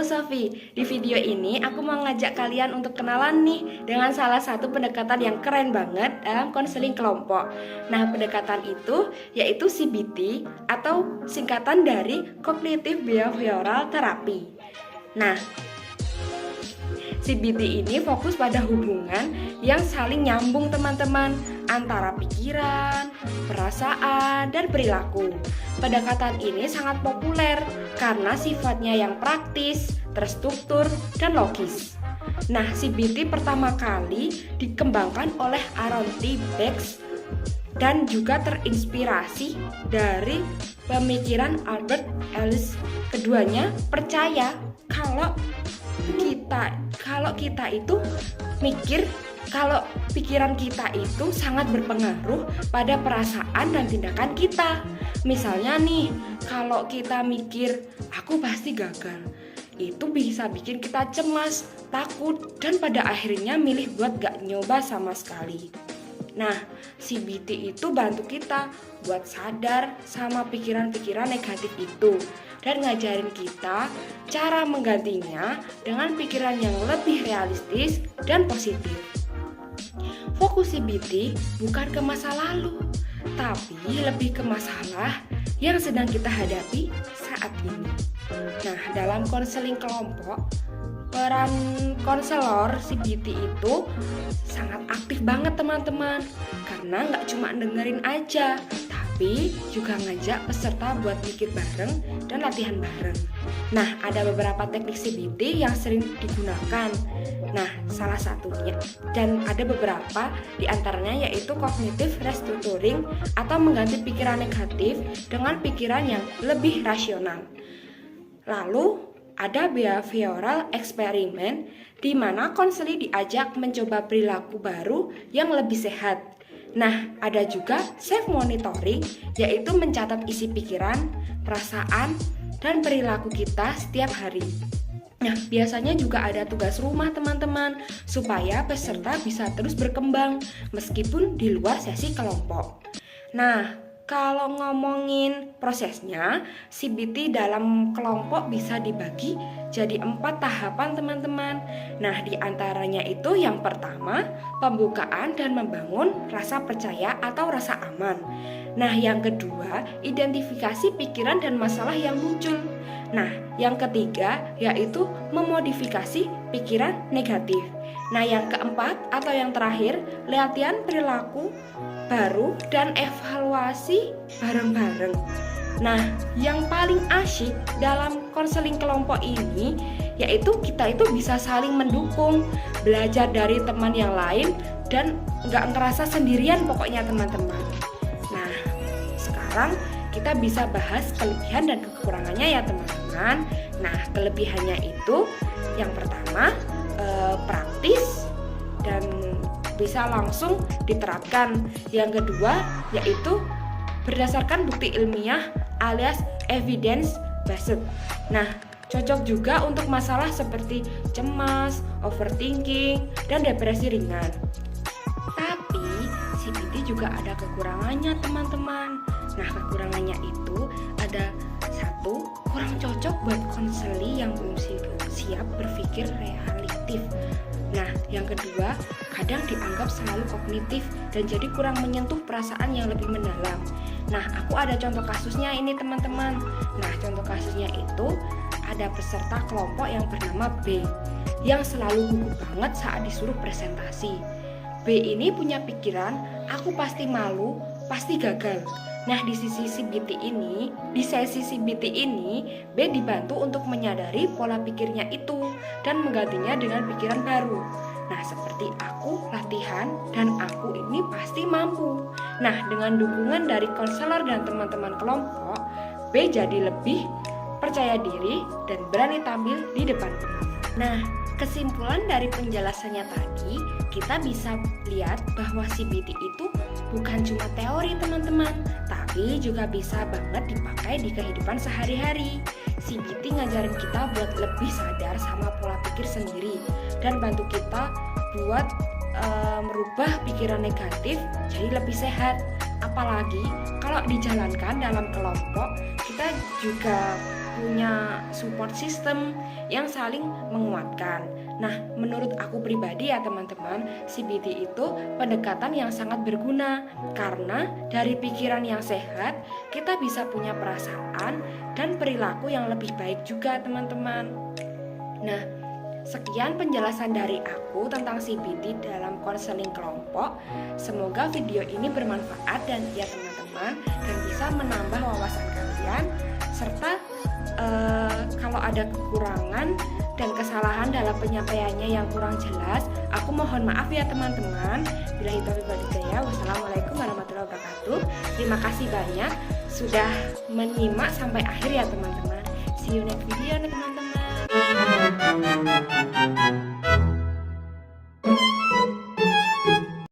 Sofi. Di video ini aku mau ngajak kalian untuk kenalan nih dengan salah satu pendekatan yang keren banget dalam konseling kelompok. Nah, pendekatan itu yaitu CBT atau singkatan dari Cognitive Behavioral Therapy. Nah, CBT ini fokus pada hubungan yang saling nyambung teman-teman antara pikiran, perasaan, dan perilaku. Pendekatan ini sangat populer karena sifatnya yang praktis, terstruktur, dan logis. Nah, CBT pertama kali dikembangkan oleh Aaron T. Beck dan juga terinspirasi dari pemikiran Albert Ellis. Keduanya percaya kalau kita itu mikir, kalau pikiran kita itu sangat berpengaruh pada perasaan dan tindakan kita. Misalnya nih, kalau kita mikir aku pasti gagal, itu bisa bikin kita cemas, takut, dan pada akhirnya milih buat gak nyoba sama sekali. Nah, CBT itu bantu kita buat sadar sama pikiran-pikiran negatif itu dan ngajarin kita cara menggantinya dengan pikiran yang lebih realistis dan positif. Fokus CBT bukan ke masa lalu, tapi lebih ke masalah yang sedang kita hadapi saat ini. Nah, dalam konseling kelompok, peran konselor CBT itu sangat aktif banget teman-teman, karena nggak cuma dengerin aja, tapi juga ngajak peserta buat mikir bareng dan latihan bareng. Nah, ada beberapa teknik CBT yang sering digunakan. Nah, salah satunya dan ada beberapa di antaranya yaitu cognitive restructuring atau mengganti pikiran negatif dengan pikiran yang lebih rasional. Lalu ada behavioral experiment di mana konseli diajak mencoba perilaku baru yang lebih sehat. Nah, ada juga self monitoring, yaitu mencatat isi pikiran, perasaan, dan perilaku kita setiap hari. Nah, biasanya juga ada tugas rumah teman-teman, supaya peserta bisa terus berkembang meskipun di luar sesi kelompok. Nah, kalau ngomongin prosesnya, CBT dalam kelompok bisa dibagi jadi 4 tahapan teman-teman. Nah, di antaranya itu yang pertama, pembukaan dan membangun rasa percaya atau rasa aman. Nah, yang kedua, identifikasi pikiran dan masalah yang muncul. Nah, yang ketiga yaitu memodifikasi pikiran negatif. Nah, yang keempat atau yang terakhir, latihan perilaku baru dan evaluasi bareng-bareng. Nah, yang paling asyik dalam konseling kelompok ini yaitu kita itu bisa saling mendukung, belajar dari teman yang lain, dan nggak ngerasa sendirian pokoknya teman-teman. Nah, sekarang kita bisa bahas kelebihan dan kekurangannya ya teman-teman. Nah, kelebihannya itu yang pertama praktis dan bisa langsung diterapkan. Yang kedua yaitu berdasarkan bukti ilmiah alias evidence based. Nah, cocok juga untuk masalah seperti cemas, overthinking, dan depresi ringan. Tapi CBT juga ada kekurangannya teman-teman. Nah, kekurangannya itu ada satu, kurang cocok buat konseli yang belum siap berpikir realistis. Nah, yang kedua, kadang dianggap selalu kognitif dan jadi kurang menyentuh perasaan yang lebih mendalam. Nah, aku ada contoh kasusnya ini teman-teman. Nah, contoh kasusnya itu ada peserta kelompok yang bernama B yang selalu gugup banget saat disuruh presentasi. B ini punya pikiran, aku pasti malu, pasti gagal. Nah, di sesi CBT ini, B dibantu untuk menyadari pola pikirnya itu dan menggantinya dengan pikiran baru. Nah, seperti aku latihan dan aku ini pasti mampu. Nah, dengan dukungan dari konselor dan teman-teman kelompok, B jadi lebih percaya diri dan berani tampil di depan penonton. Nah, kesimpulan dari penjelasannya tadi, kita bisa lihat bahwa CBT itu bukan cuma teori teman-teman, tapi juga bisa banget dipakai di kehidupan sehari-hari. CBT ngajarin kita buat lebih sadar sama pola pikir sendiri dan bantu kita buat merubah pikiran negatif jadi lebih sehat. Apalagi kalau dijalankan dalam kelompok, kita juga punya support system yang saling menguatkan. Nah, menurut aku pribadi ya teman-teman, CBT itu pendekatan yang sangat berguna karena dari pikiran yang sehat kita bisa punya perasaan dan perilaku yang lebih baik juga teman-teman. Nah, sekian penjelasan dari aku tentang CBT dalam konseling kelompok. Semoga video ini bermanfaat dan ya teman-teman, dan bisa menambah wawasan kalian, serta kalau ada kekurangan dan kesalahan dalam penyampaiannya yang kurang jelas, aku mohon maaf ya teman-teman. Billahi taufiq wal hidayah. Wassalamualaikum warahmatullahi wabarakatuh. Terima kasih banyak sudah menyimak sampai akhir ya teman-teman. See you next video teman-teman.